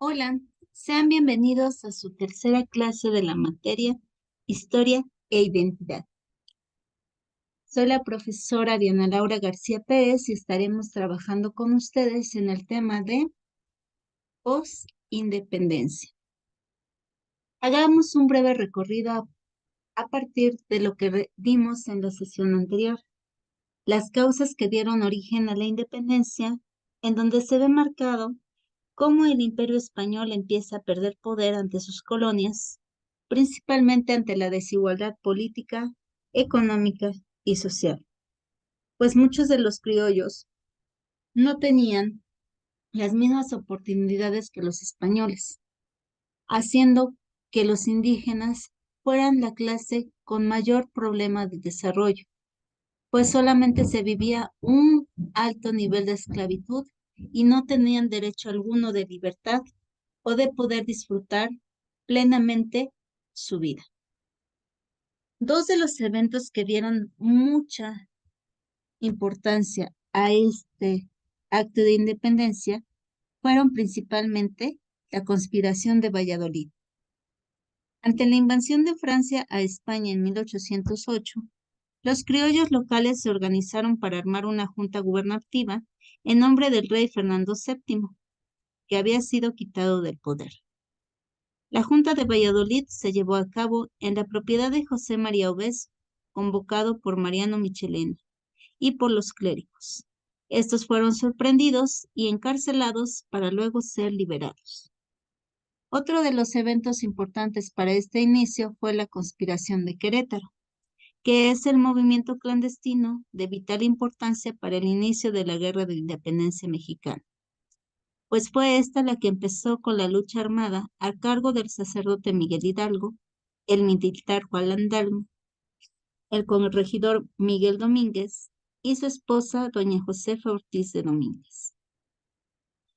Hola, sean bienvenidos a su tercera clase de la materia Historia e Identidad. Soy la profesora Diana Laura García Pérez y estaremos trabajando con ustedes en el tema de posindependencia. Hagamos un breve recorrido a partir de lo que vimos en la sesión anterior, las causas que dieron origen a la independencia, en donde se ve marcado cómo el Imperio Español empieza a perder poder ante sus colonias, principalmente ante la desigualdad política, económica y social, pues muchos de los criollos no tenían las mismas oportunidades que los españoles, haciendo que los indígenas fueran la clase con mayor problema de desarrollo, pues solamente se vivía un alto nivel de esclavitud y no tenían derecho alguno de libertad o de poder disfrutar plenamente su vida. Dos de los eventos que dieron mucha importancia a este acto de independencia fueron principalmente la conspiración de Valladolid. Ante la invasión de Francia a España en 1808, los criollos locales se organizaron para armar una junta gubernativa en nombre del rey Fernando VII, que había sido quitado del poder. La Junta de Valladolid se llevó a cabo en la propiedad de José María Obeso, convocado por Mariano Michelena, y por los clérigos. Estos fueron sorprendidos y encarcelados para luego ser liberados. Otro de los eventos importantes para este inicio fue la conspiración de Querétaro, que es el movimiento clandestino de vital importancia para el inicio de la Guerra de Independencia mexicana, pues fue esta la que empezó con la lucha armada a cargo del sacerdote Miguel Hidalgo, el militar Juan Landalmo, el corregidor Miguel Domínguez y su esposa doña Josefa Ortiz de Domínguez.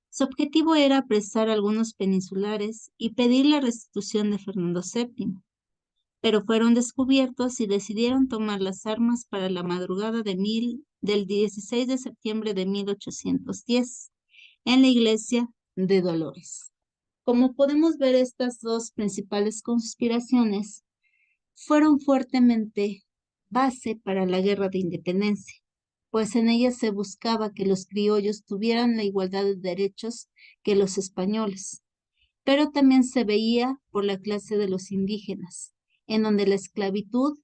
Su objetivo era apresar a algunos peninsulares y pedir la restitución de Fernando VII, pero fueron descubiertos y decidieron tomar las armas para la madrugada del 16 de septiembre de 1810 en la iglesia de Dolores. Como podemos ver, estas dos principales conspiraciones fueron fuertemente base para la Guerra de Independencia, pues en ellas se buscaba que los criollos tuvieran la igualdad de derechos que los españoles, pero también se veía por la clase de los indígenas, en donde la esclavitud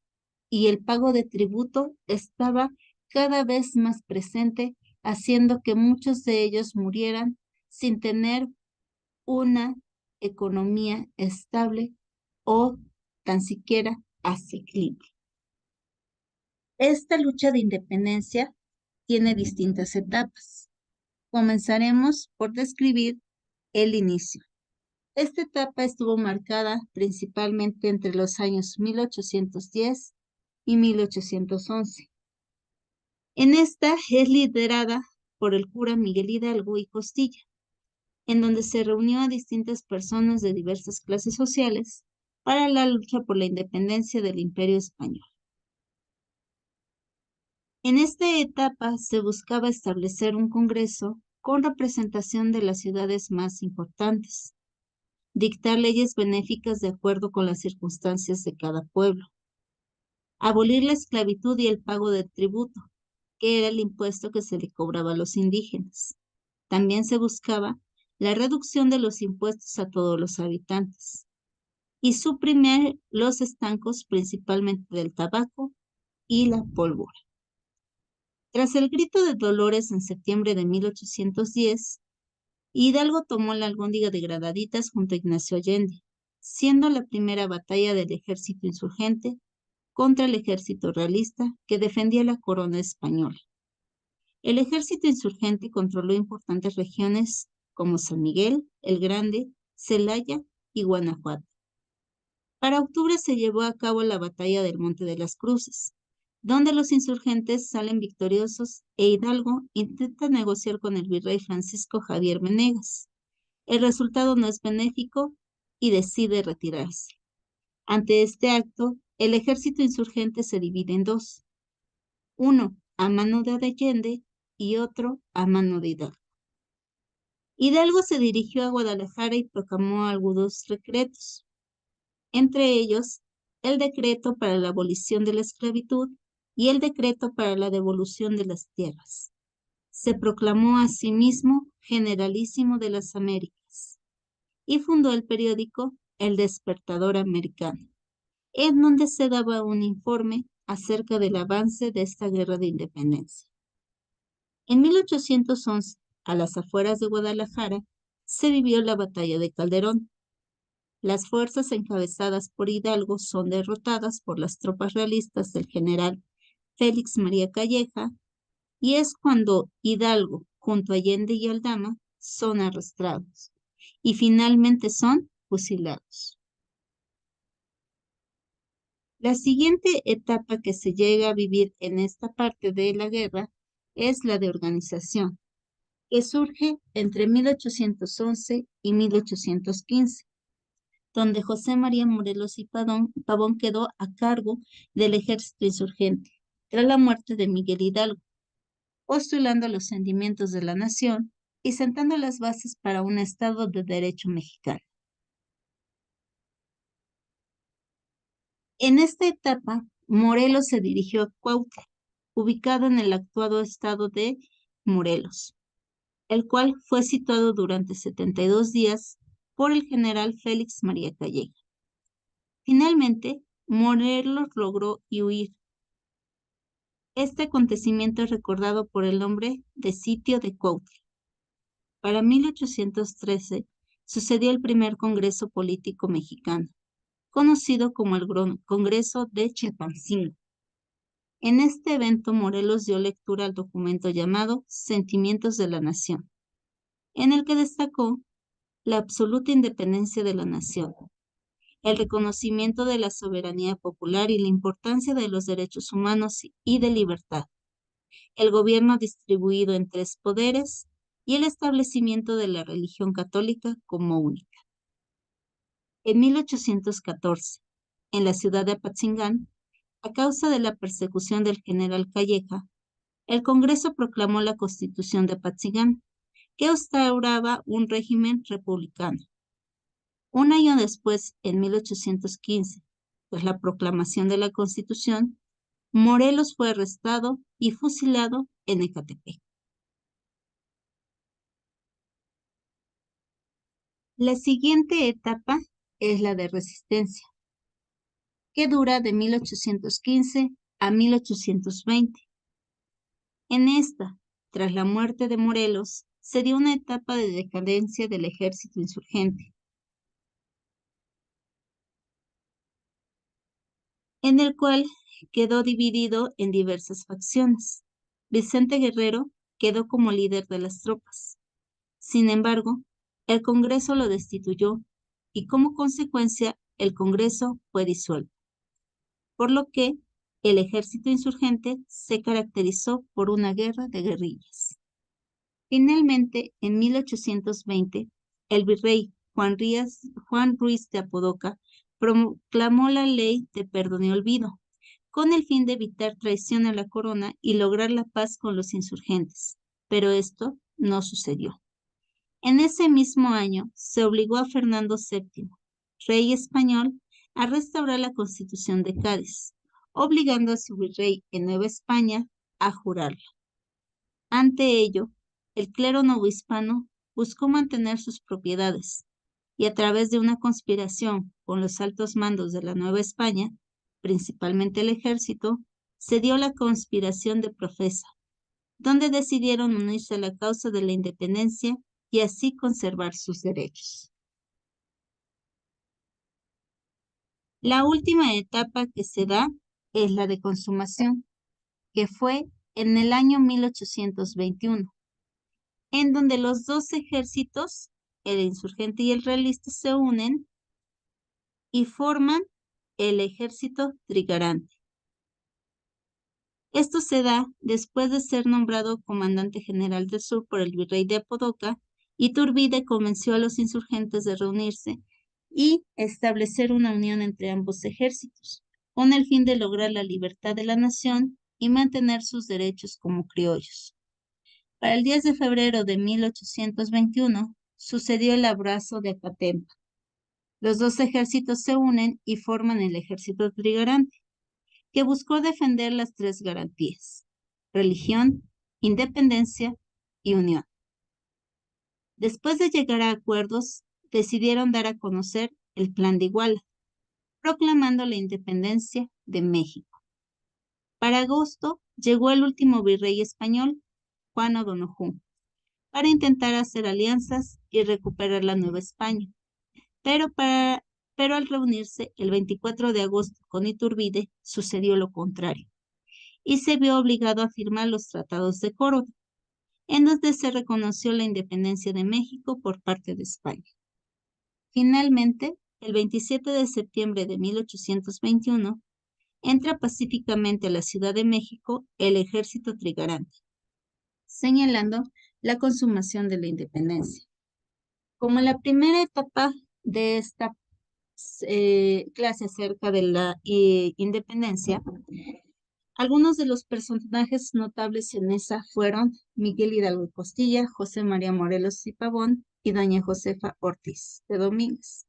y el pago de tributo estaba cada vez más presente, haciendo que muchos de ellos murieran sin tener una economía estable o tan siquiera asequible. Esta lucha de independencia tiene distintas etapas. Comenzaremos por describir el inicio. Esta etapa estuvo marcada principalmente entre los años 1810 y 1811. En esta es liderada por el cura Miguel Hidalgo y Costilla, en donde se reunió a distintas personas de diversas clases sociales para la lucha por la independencia del Imperio Español. En esta etapa se buscaba establecer un congreso con representación de las ciudades más importantes, dictar leyes benéficas de acuerdo con las circunstancias de cada pueblo, abolir la esclavitud y el pago de tributo, que era el impuesto que se le cobraba a los indígenas. También se buscaba la reducción de los impuestos a todos los habitantes y suprimir los estancos principalmente del tabaco y la pólvora. Tras el grito de Dolores en septiembre de 1810, Hidalgo tomó la Alhóndiga de Granaditas junto a Ignacio Allende, siendo la primera batalla del ejército insurgente contra el ejército realista que defendía la corona española. El ejército insurgente controló importantes regiones como San Miguel, El Grande, Celaya y Guanajuato. Para octubre se llevó a cabo la batalla del Monte de las Cruces, donde los insurgentes salen victoriosos e Hidalgo intenta negociar con el virrey Francisco Javier Venegas. El resultado no es benéfico y decide retirarse. Ante este acto, el ejército insurgente se divide en dos, uno a mano de Allende y otro a mano de Hidalgo. Hidalgo se dirigió a Guadalajara y proclamó algunos decretos, entre ellos el decreto para la abolición de la esclavitud y el decreto para la devolución de las tierras. Se proclamó asimismo generalísimo de las Américas y fundó el periódico El Despertador Americano, en donde se daba un informe acerca del avance de esta guerra de independencia. En 1811, a las afueras de Guadalajara, se vivió la batalla de Calderón. Las fuerzas encabezadas por Hidalgo son derrotadas por las tropas realistas del general Félix María Calleja, y es cuando Hidalgo, junto a Allende y Aldama, son arrestados y finalmente son fusilados. La siguiente etapa que se llega a vivir en esta parte de la guerra es la de organización, que surge entre 1811 y 1815, donde José María Morelos y Pavón quedó a cargo del ejército insurgente, tras la muerte de Miguel Hidalgo, postulando los sentimientos de la nación y sentando las bases para un Estado de Derecho mexicano. En esta etapa, Morelos se dirigió a Cuautla, ubicado en el actual estado de Morelos, el cual fue situado durante 72 días por el general Félix María Calleja. Finalmente, Morelos logró huir. Este acontecimiento es recordado por el nombre de Sitio de Cuautla. Para 1813 sucedió el primer Congreso Político Mexicano, conocido como el Congreso de Chilpancingo. En este evento, Morelos dio lectura al documento llamado Sentimientos de la Nación, en el que destacó la absoluta independencia de la nación, el reconocimiento de la soberanía popular y la importancia de los derechos humanos y de libertad, el gobierno distribuido en 3 poderes y el establecimiento de la religión católica como única. En 1814, en la ciudad de Apatzingán, a causa de la persecución del general Calleja, el Congreso proclamó la Constitución de Apatzingán, que instauraba un régimen republicano. Un año después, en 1815, tras la proclamación de la Constitución, Morelos fue arrestado y fusilado en Ecatepec. La siguiente etapa es la de resistencia, que dura de 1815 a 1820. En esta, tras la muerte de Morelos, se dio una etapa de decadencia del ejército insurgente, en el cual quedó dividido en diversas facciones. Vicente Guerrero quedó como líder de las tropas. Sin embargo, el Congreso lo destituyó y como consecuencia el Congreso fue disuelto, por lo que el ejército insurgente se caracterizó por una guerra de guerrillas. Finalmente, en 1820, el virrey Juan Ruiz de Apodaca proclamó la ley de perdón y olvido, con el fin de evitar traición a la corona y lograr la paz con los insurgentes, pero esto no sucedió. En ese mismo año se obligó a Fernando VII, rey español, a restaurar la Constitución de Cádiz, obligando a su virrey en Nueva España a jurarla. Ante ello, el clero novohispano buscó mantener sus propiedades y a través de una conspiración con los altos mandos de la Nueva España, principalmente el ejército, se dio la conspiración de Profesa, donde decidieron unirse a la causa de la independencia y así conservar sus derechos. La última etapa que se da es la de consumación, que fue en el año 1821, en donde los 2 ejércitos, el insurgente y el realista, se unen y forman el ejército trigarante. Esto se da después de ser nombrado comandante general del sur por el virrey de Apodaca. Iturbide convenció a los insurgentes de reunirse y establecer una unión entre ambos ejércitos, con el fin de lograr la libertad de la nación y mantener sus derechos como criollos. Para el 10 de febrero de 1821, sucedió el abrazo de Acatempa. Los dos ejércitos se unen y forman el ejército trigarante, que buscó defender las tres garantías: religión, independencia y unión. Después de llegar a acuerdos, decidieron dar a conocer el Plan de Iguala, proclamando la independencia de México. Para agosto llegó el último virrey español, Juan O'Donojú, para intentar hacer alianzas y recuperar la Nueva España. Pero al reunirse el 24 de agosto con Iturbide, sucedió lo contrario, y se vio obligado a firmar los tratados de Córdoba, en donde se reconoció la independencia de México por parte de España. Finalmente, el 27 de septiembre de 1821, entra pacíficamente a la Ciudad de México el ejército trigarante, señalando la consumación de la independencia. Como la primera etapa de esta clase acerca de la independencia, algunos de los personajes notables en esa fueron Miguel Hidalgo y Costilla, José María Morelos y Pavón y doña Josefa Ortiz de Domínguez.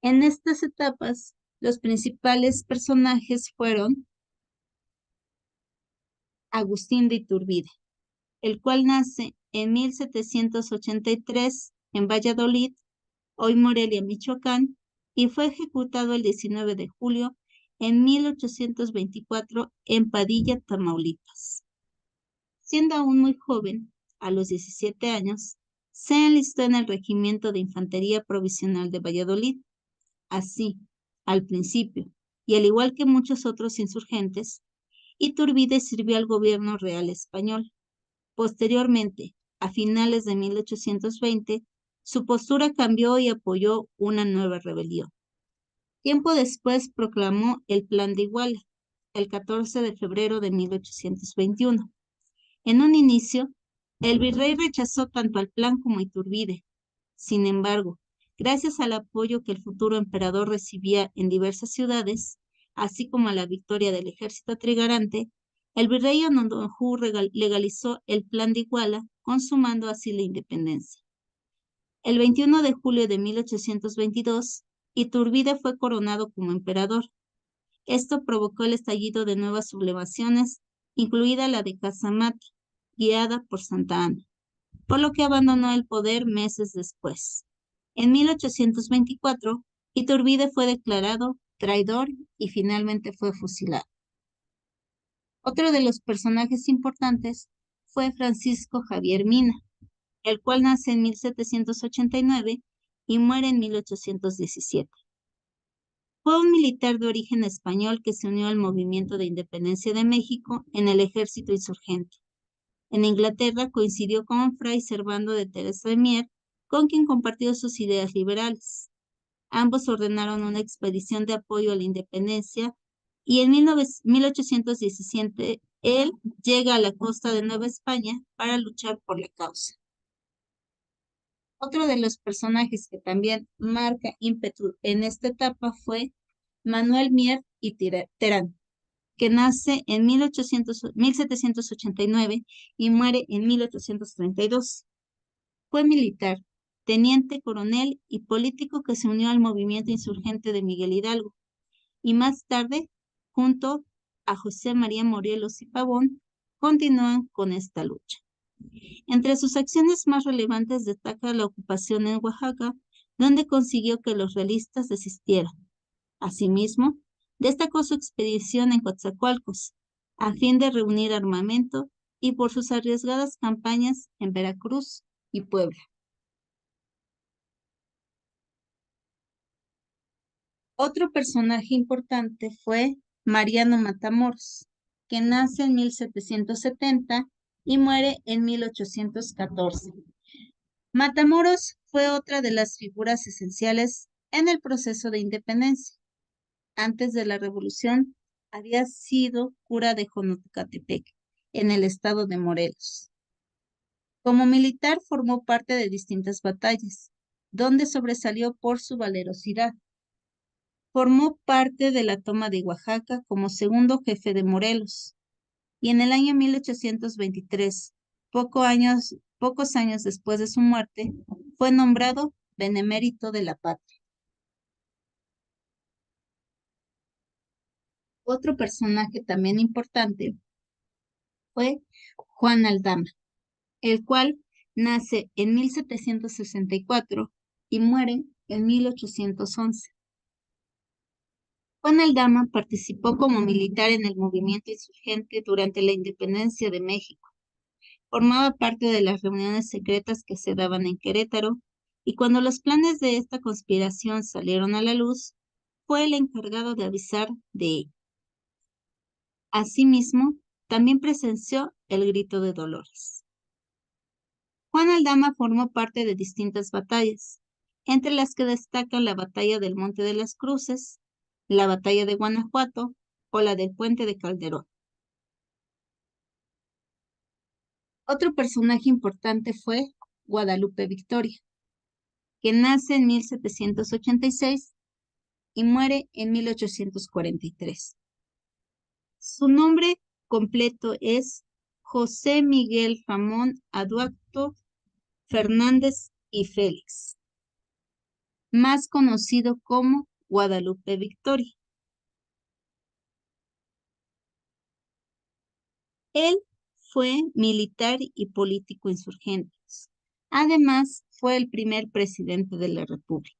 En estas etapas, los principales personajes fueron Agustín de Iturbide, el cual nace en 1783 en Valladolid, hoy Morelia, Michoacán, y fue ejecutado el 19 de julio en 1824 en Padilla, Tamaulipas. Siendo aún muy joven, a los 17 años, se enlistó en el Regimiento de Infantería Provisional de Valladolid. Así, al principio, y al igual que muchos otros insurgentes, Iturbide sirvió al gobierno real español. Posteriormente, a finales de 1820, su postura cambió y apoyó una nueva rebelión. Tiempo después proclamó el Plan de Iguala, el 14 de febrero de 1821. En un inicio, el virrey rechazó tanto al plan como a Iturbide. Sin embargo, gracias al apoyo que el futuro emperador recibía en diversas ciudades, así como a la victoria del ejército trigarante, el virrey O'Donojú legalizó el Plan de Iguala, consumando así la independencia. El 21 de julio de 1822, Iturbide fue coronado como emperador. Esto provocó el estallido de nuevas sublevaciones, incluida la de Casamata, guiada por Santa Anna, por lo que abandonó el poder meses después. En 1824, Iturbide fue declarado traidor y finalmente fue fusilado. Otro de los personajes importantes fue Francisco Javier Mina, el cual nace en 1789 y muere en 1817. Fue un militar de origen español que se unió al movimiento de independencia de México en el ejército insurgente. En Inglaterra coincidió con Fray Servando de Teresa de Mier, con quien compartió sus ideas liberales. Ambos ordenaron una expedición de apoyo a la independencia y en 1817 él llega a la costa de Nueva España para luchar por la causa. Otro de los personajes que también marca ímpetu en esta etapa fue Manuel Mier y Terán, que nace en 1789 y muere en 1832. Fue militar, teniente coronel y político que se unió al movimiento insurgente de Miguel Hidalgo, y más tarde, junto a José María Morelos y Pavón, continúan con esta lucha. Entre sus acciones más relevantes destaca la ocupación en Oaxaca, donde consiguió que los realistas desistieran. Asimismo, destacó su expedición en Coatzacoalcos, a fin de reunir armamento, y por sus arriesgadas campañas en Veracruz y Puebla. Otro personaje importante fue Mariano Matamoros, que nace en 1770 y muere en 1814. Matamoros fue otra de las figuras esenciales en el proceso de independencia. Antes de la revolución, había sido cura de Jonotecatepec, en el estado de Morelos. Como militar formó parte de distintas batallas, donde sobresalió por su valerosidad. Formó parte de la toma de Oaxaca como segundo jefe de Morelos, y en el año 1823, pocos años después de su muerte, fue nombrado benemérito de la patria. Otro personaje también importante fue Juan Aldama, el cual nace en 1764 y muere en 1811. Juan Aldama participó como militar en el movimiento insurgente durante la independencia de México. Formaba parte de las reuniones secretas que se daban en Querétaro, y cuando los planes de esta conspiración salieron a la luz, fue el encargado de avisar de ello. Asimismo, también presenció el Grito de Dolores. Juan Aldama formó parte de distintas batallas, entre las que destacan la Batalla del Monte de las Cruces, la Batalla de Guanajuato o la del Puente de Calderón. Otro personaje importante fue Guadalupe Victoria, que nace en 1786 y muere en 1843. Su nombre completo es José Miguel Ramón Aduardo Fernández y Félix, más conocido como Guadalupe Victoria. Él fue militar y político insurgente. Además, fue el primer presidente de la República.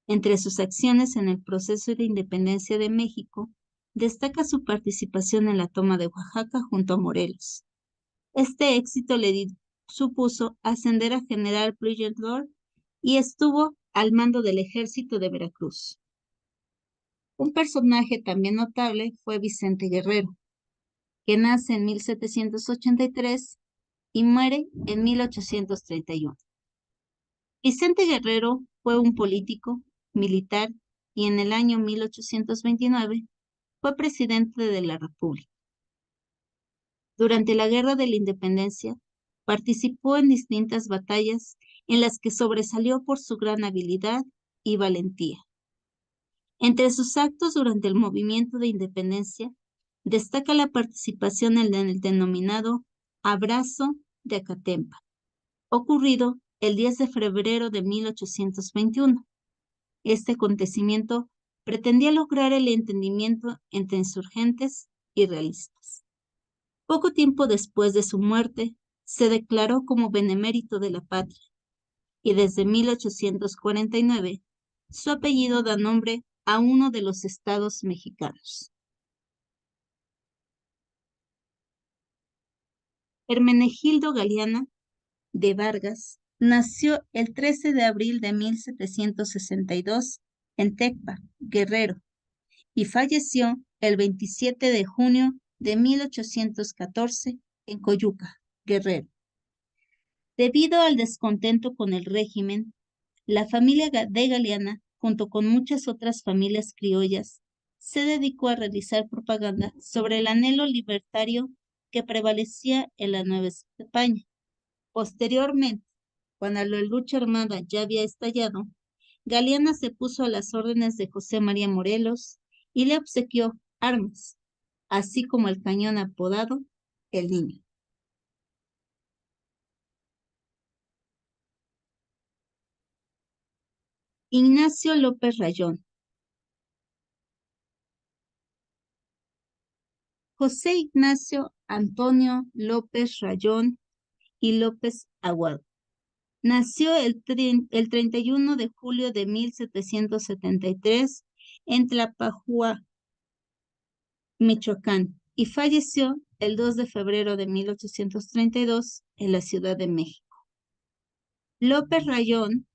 Entre sus acciones en el proceso de independencia de México, destaca su participación en la toma de Oaxaca junto a Morelos. Este éxito le supuso ascender a general brigadier y estuvo al mando del ejército de Veracruz. Un personaje también notable fue Vicente Guerrero, que nace en 1783 y muere en 1831. Vicente Guerrero fue un político, militar, y en el año 1829 fue presidente de la República. Durante la Guerra de la Independencia, participó en distintas batallas en las que sobresalió por su gran habilidad y valentía. Entre sus actos durante el movimiento de independencia, destaca la participación en el denominado Abrazo de Acatempa, ocurrido el 10 de febrero de 1821. Este acontecimiento pretendía lograr el entendimiento entre insurgentes y realistas. Poco tiempo después de su muerte, se declaró como benemérito de la patria, y desde 1849 su apellido da nombre a uno de los estados mexicanos. Hermenegildo Galiana de Vargas nació el 13 de abril de 1762 en Tecpa, Guerrero, y falleció el 27 de junio de 1814 en Coyuca, Guerrero. Debido al descontento con el régimen, la familia de Galiana, junto con muchas otras familias criollas, se dedicó a realizar propaganda sobre el anhelo libertario que prevalecía en la Nueva España. Posteriormente, cuando la lucha armada ya había estallado, Galiana se puso a las órdenes de José María Morelos y le obsequió armas, así como el cañón apodado El Niño. Ignacio López Rayón. José Ignacio Antonio López Rayón y López Aguado. Nació el 31 de julio de 1773 en Tlapajúa, Michoacán, y falleció el 2 de febrero de 1832 en la Ciudad de México. López Rayón,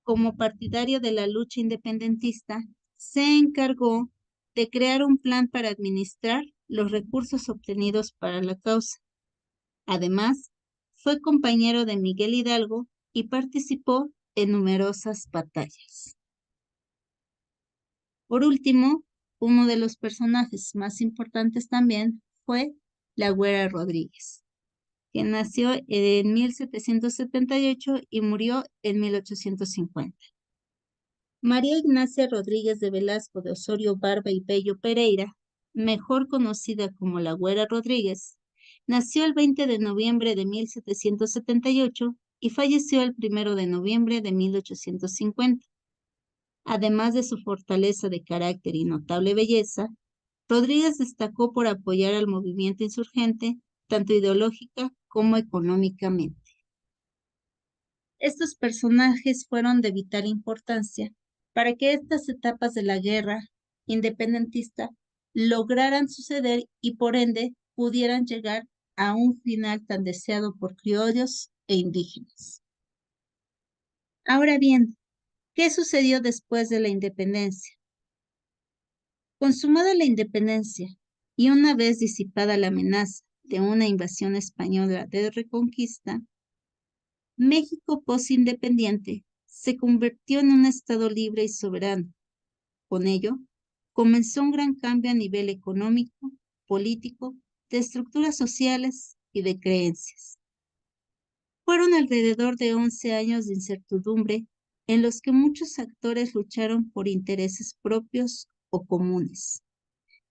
como partidario de la lucha independentista, se encargó de crear un plan para administrar los recursos obtenidos para la causa. Además, fue compañero de Miguel Hidalgo y participó en numerosas batallas. Por último, uno de los personajes más importantes también fue la Güera Rodríguez, que nació en 1778 y murió en 1850. María Ignacia Rodríguez de Velasco de Osorio Barba y Bello Pereira, mejor conocida como la Güera Rodríguez, nació el 20 de noviembre de 1778 y falleció el 1 de noviembre de 1850. Además de su fortaleza de carácter y notable belleza, Rodríguez destacó por apoyar al movimiento insurgente, tanto ideológica como económicamente. Estos personajes fueron de vital importancia para que estas etapas de la guerra independentista lograran suceder y por ende pudieran llegar a un final tan deseado por criollos e indígenas. Ahora bien, ¿qué sucedió después de la independencia? Consumada la independencia y una vez disipada la amenaza de una invasión española de reconquista, México posindependiente se convirtió en un estado libre y soberano. Con ello, comenzó un gran cambio a nivel económico, político, de estructuras sociales y de creencias. Fueron alrededor de 11 años de incertidumbre en los que muchos actores lucharon por intereses propios o comunes,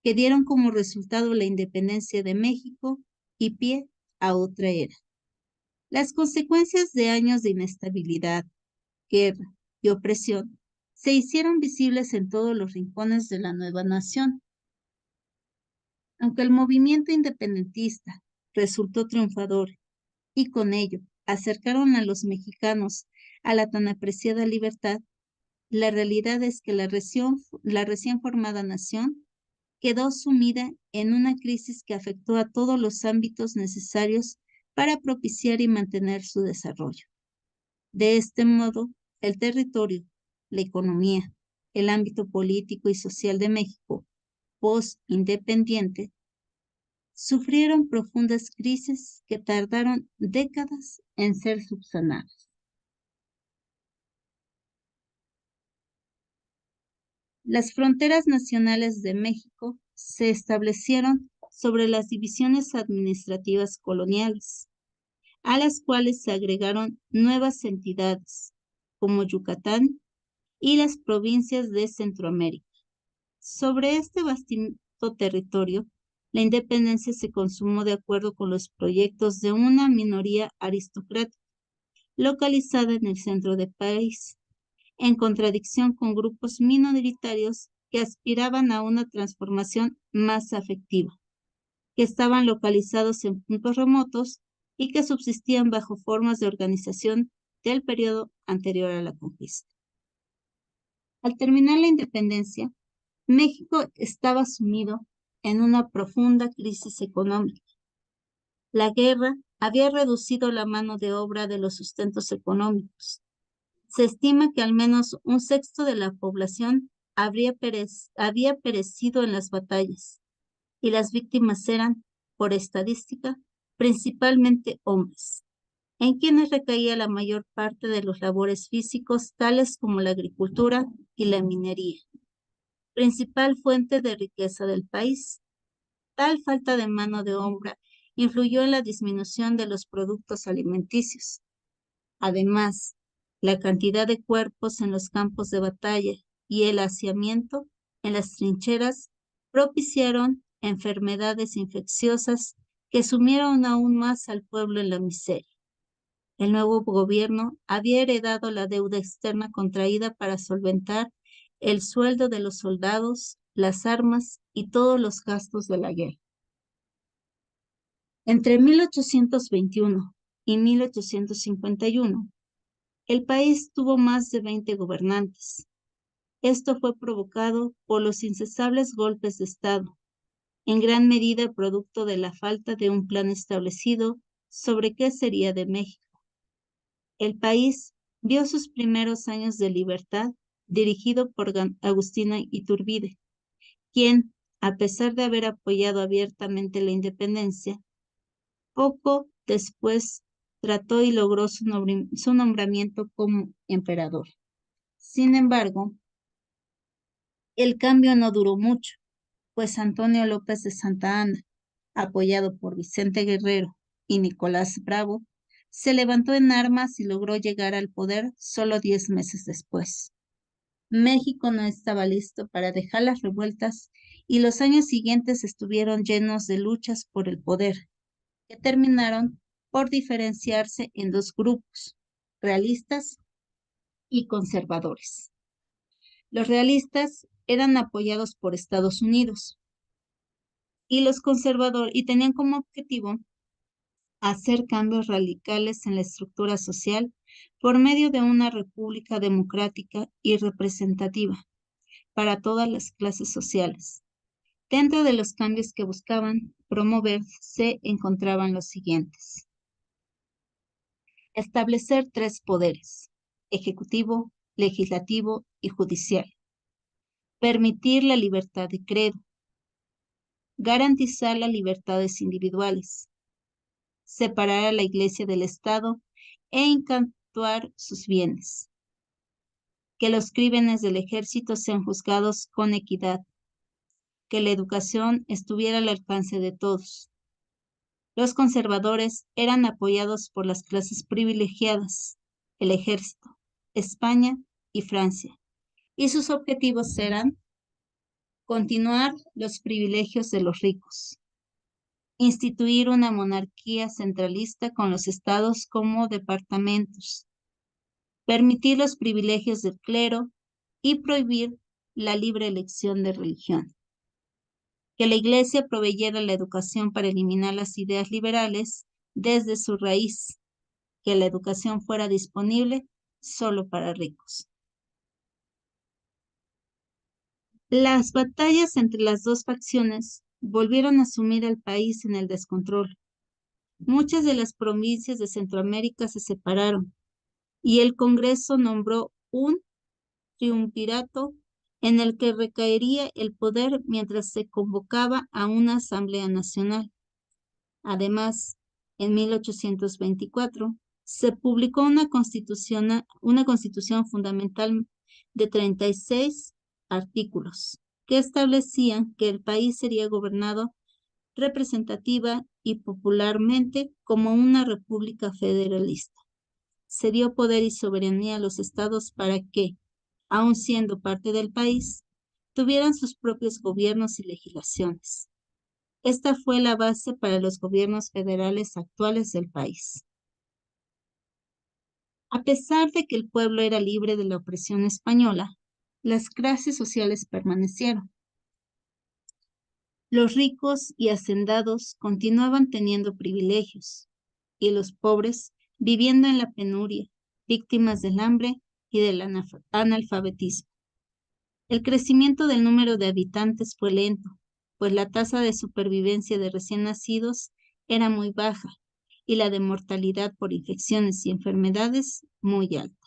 que dieron como resultado la independencia de México y pie a otra era. Las consecuencias de años de inestabilidad, guerra y opresión se hicieron visibles en todos los rincones de la nueva nación. Aunque el movimiento independentista resultó triunfador y con ello acercaron a los mexicanos a la tan apreciada libertad, la realidad es que la recién formada nación quedó sumida en una crisis que afectó a todos los ámbitos necesarios para propiciar y mantener su desarrollo. De este modo, el territorio, la economía, el ámbito político y social de México, post-independiente, sufrieron profundas crisis que tardaron décadas en ser subsanadas. Las fronteras nacionales de México se establecieron sobre las divisiones administrativas coloniales, a las cuales se agregaron nuevas entidades, como Yucatán y las provincias de Centroamérica. Sobre este vasto territorio, la independencia se consumó de acuerdo con los proyectos de una minoría aristocrática, localizada en el centro del país, en contradicción con grupos minoritarios que aspiraban a una transformación más afectiva, que estaban localizados en puntos remotos y que subsistían bajo formas de organización del periodo anterior a la conquista. Al terminar la independencia, México estaba sumido en una profunda crisis económica. La guerra había reducido la mano de obra de los sustentos económicos. Se estima que al menos un sexto de la población había perecido en las batallas, y las víctimas eran, por estadística, principalmente hombres, en quienes recaía la mayor parte de los labores físicos, tales como la agricultura y la minería, principal fuente de riqueza del país. Tal falta de mano de obra influyó en la disminución de los productos alimenticios. Además, la cantidad de cuerpos en los campos de batalla y el hacinamiento en las trincheras propiciaron enfermedades infecciosas que sumieron aún más al pueblo en la miseria. El nuevo gobierno había heredado la deuda externa contraída para solventar el sueldo de los soldados, las armas y todos los gastos de la guerra. Entre 1821 y 1851, el país tuvo más de 20 gobernantes. Esto fue provocado por los incesables golpes de Estado, en gran medida producto de la falta de un plan establecido sobre qué sería de México. El país vio sus primeros años de libertad dirigido por Agustín Iturbide, quien, a pesar de haber apoyado abiertamente la independencia, poco después trató y logró su nombramiento como emperador. Sin embargo, el cambio no duró mucho, pues Antonio López de Santa Anna, apoyado por Vicente Guerrero y Nicolás Bravo, se levantó en armas y logró llegar al poder solo 10 meses después. México no estaba listo para dejar las revueltas y los años siguientes estuvieron llenos de luchas por el poder, que terminaron por diferenciarse en dos grupos: realistas y conservadores. Los realistas eran apoyados por Estados Unidos y los conservadores y tenían como objetivo hacer cambios radicales en la estructura social por medio de una república democrática y representativa para todas las clases sociales. Dentro de los cambios que buscaban promover se encontraban los siguientes: establecer 3 poderes: ejecutivo, legislativo y judicial; permitir la libertad de credo; garantizar las libertades individuales; separar a la Iglesia del Estado e incautaar sus bienes; que los crímenes del ejército sean juzgados con equidad; que la educación estuviera al alcance de todos. Los conservadores eran apoyados por las clases privilegiadas, el ejército, España y Francia, y sus objetivos eran continuar los privilegios de los ricos, instituir una monarquía centralista con los estados como departamentos, permitir los privilegios del clero y prohibir la libre elección de religión; que la Iglesia proveyera la educación para eliminar las ideas liberales desde su raíz; que la educación fuera disponible solo para ricos. Las batallas entre las dos facciones volvieron a sumir al país en el descontrol. Muchas de las provincias de Centroamérica se separaron y el Congreso nombró un triunvirato en el que recaería el poder mientras se convocaba a una Asamblea Nacional. Además, en 1824 se publicó una constitución fundamental de 36 artículos que establecían que el país sería gobernado representativa y popularmente como una república federalista. Se dio poder y soberanía a los estados para que, aun siendo parte del país, tuvieran sus propios gobiernos y legislaciones. Esta fue la base para los gobiernos federales actuales del país. A pesar de que el pueblo era libre de la opresión española, las clases sociales permanecieron. Los ricos y hacendados continuaban teniendo privilegios y los pobres viviendo en la penuria, víctimas del hambre y del analfabetismo. El crecimiento del número de habitantes fue lento, pues la tasa de supervivencia de recién nacidos era muy baja y la de mortalidad por infecciones y enfermedades muy alta.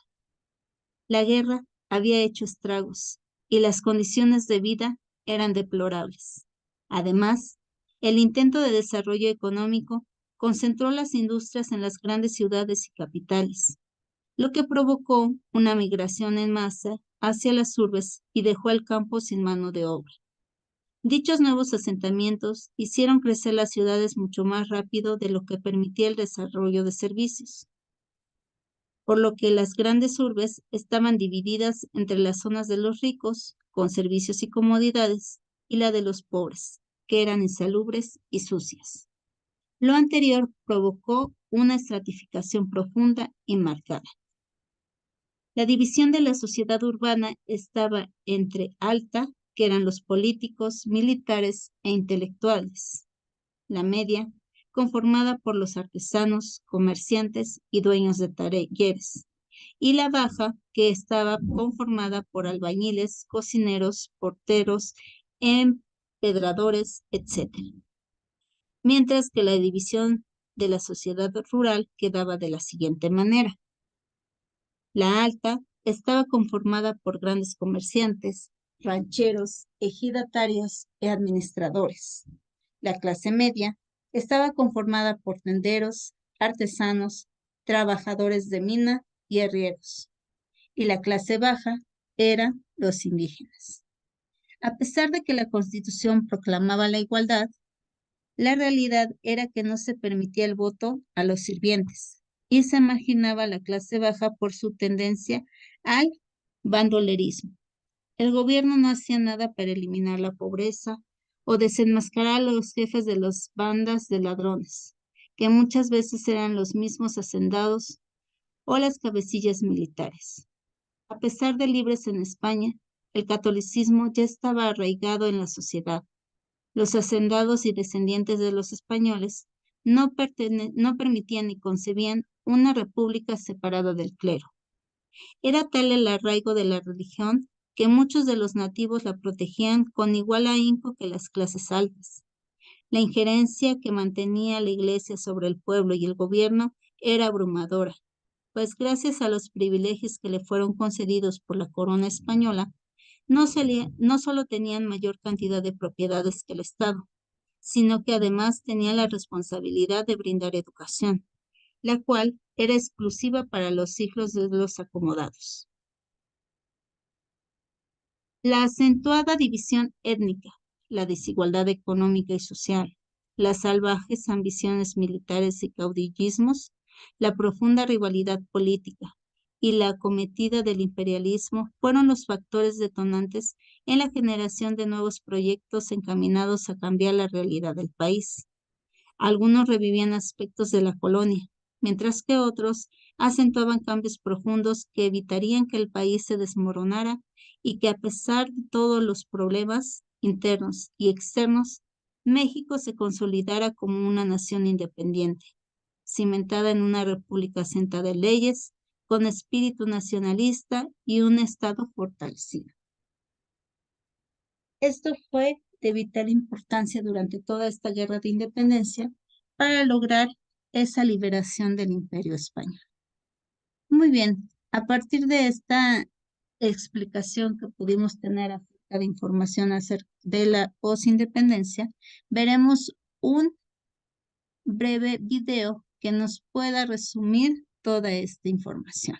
La guerra había hecho estragos y las condiciones de vida eran deplorables. Además, el intento de desarrollo económico concentró las industrias en las grandes ciudades y capitales, lo que provocó una migración en masa hacia las urbes y dejó el campo sin mano de obra. Dichos nuevos asentamientos hicieron crecer las ciudades mucho más rápido de lo que permitía el desarrollo de servicios, por lo que las grandes urbes estaban divididas entre las zonas de los ricos, con servicios y comodidades, y la de los pobres, que eran insalubres y sucias. Lo anterior provocó una estratificación profunda y marcada. La división de la sociedad urbana estaba entre alta, que eran los políticos, militares e intelectuales; la media, conformada por los artesanos, comerciantes y dueños de talleres; y la baja, que estaba conformada por albañiles, cocineros, porteros, empedradores, etc. Mientras que la división de la sociedad rural quedaba de la siguiente manera: la alta estaba conformada por grandes comerciantes, rancheros, ejidatarios y administradores. La clase media estaba conformada por tenderos, artesanos, trabajadores de mina y arrieros. Y la clase baja eran los indígenas. A pesar de que la Constitución proclamaba la igualdad, la realidad era que no se permitía el voto a los sirvientes y se marginaba a la clase baja por su tendencia al bandolerismo. El gobierno no hacía nada para eliminar la pobreza o desenmascarar a los jefes de las bandas de ladrones, que muchas veces eran los mismos hacendados o las cabecillas militares. A pesar de libres en España, el catolicismo ya estaba arraigado en la sociedad. Los hacendados y descendientes de los españoles no permitían ni concebían una república separada del clero. Era tal el arraigo de la religión que muchos de los nativos la protegían con igual ahínco que las clases altas. La injerencia que mantenía la Iglesia sobre el pueblo y el gobierno era abrumadora, pues gracias a los privilegios que le fueron concedidos por la corona española, no solo tenían mayor cantidad de propiedades que el Estado, sino que además tenía la responsabilidad de brindar educación, la cual era exclusiva para los hijos de los acomodados. La acentuada división étnica, la desigualdad económica y social, las salvajes ambiciones militares y caudillismos, la profunda rivalidad política y la acometida del imperialismo fueron los factores detonantes en la generación de nuevos proyectos encaminados a cambiar la realidad del país. Algunos revivían aspectos de la colonia, mientras que otros acentuaban cambios profundos que evitarían que el país se desmoronara y que a pesar de todos los problemas internos y externos, México se consolidara como una nación independiente, cimentada en una república sentada en leyes, con espíritu nacionalista y un Estado fortalecido. Esto fue de vital importancia durante toda esta guerra de independencia para lograr esa liberación del Imperio Español. Muy bien, a partir de esta explicación que pudimos tener acerca de información acerca de la posindependencia, veremos un breve video que nos pueda resumir toda esta información.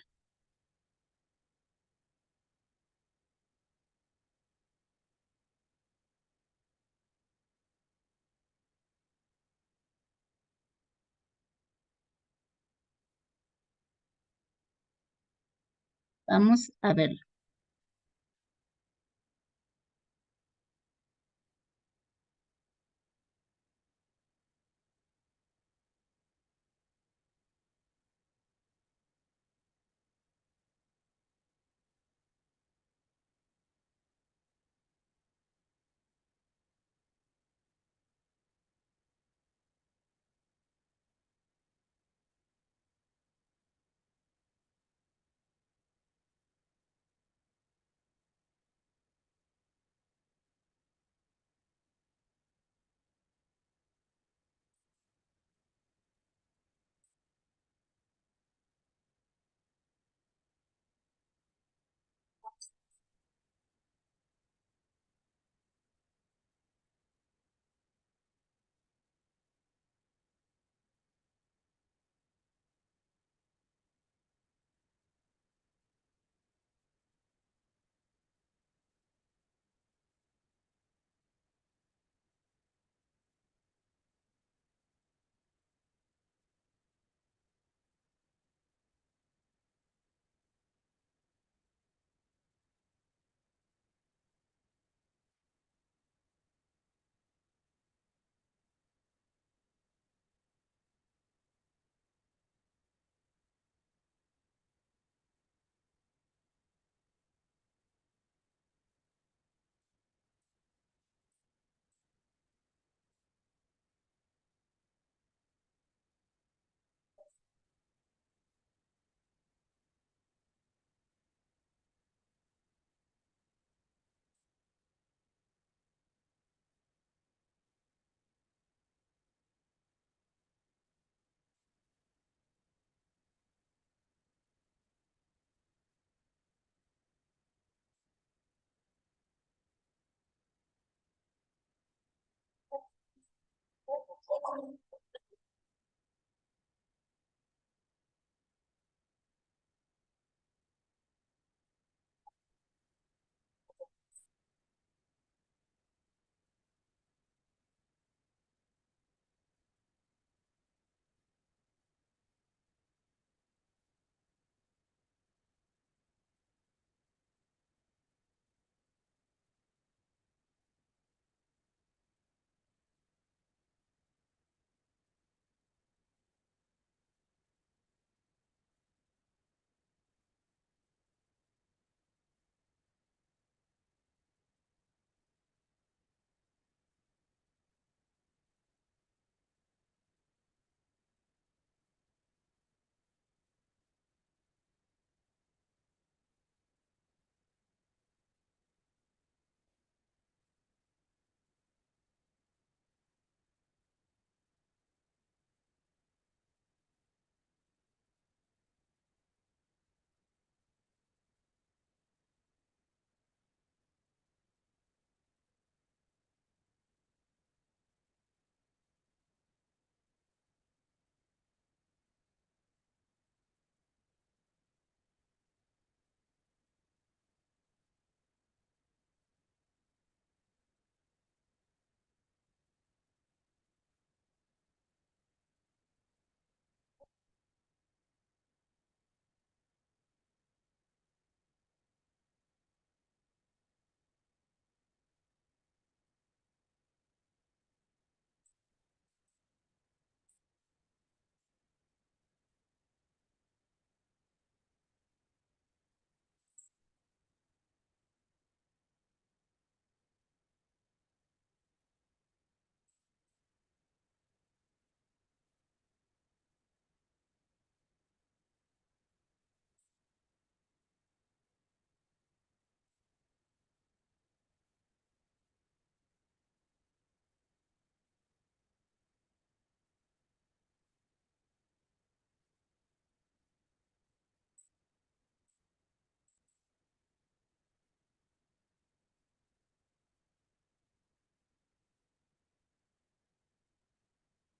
Vamos a verlo.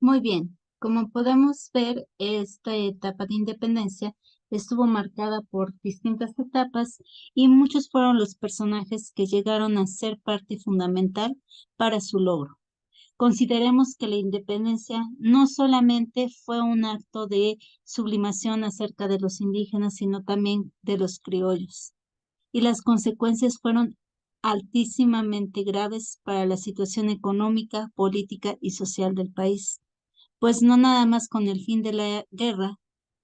Muy bien, como podemos ver, esta etapa de independencia estuvo marcada por distintas etapas y muchos fueron los personajes que llegaron a ser parte fundamental para su logro. Consideremos que la independencia no solamente fue un acto de sublimación acerca de los indígenas, sino también de los criollos, y las consecuencias fueron altísimamente graves para la situación económica, política y social del país, pues no nada más con el fin de la guerra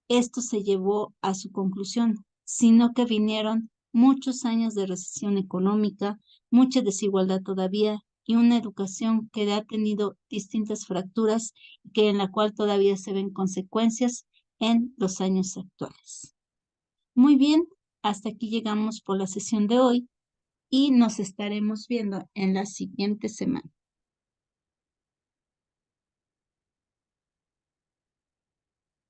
esto se llevó a su conclusión, sino que vinieron muchos años de recesión económica, mucha desigualdad todavía y una educación que ha tenido distintas fracturas y que en la cual todavía se ven consecuencias en los años actuales. Muy bien, hasta aquí llegamos por la sesión de hoy y nos estaremos viendo en la siguiente semana.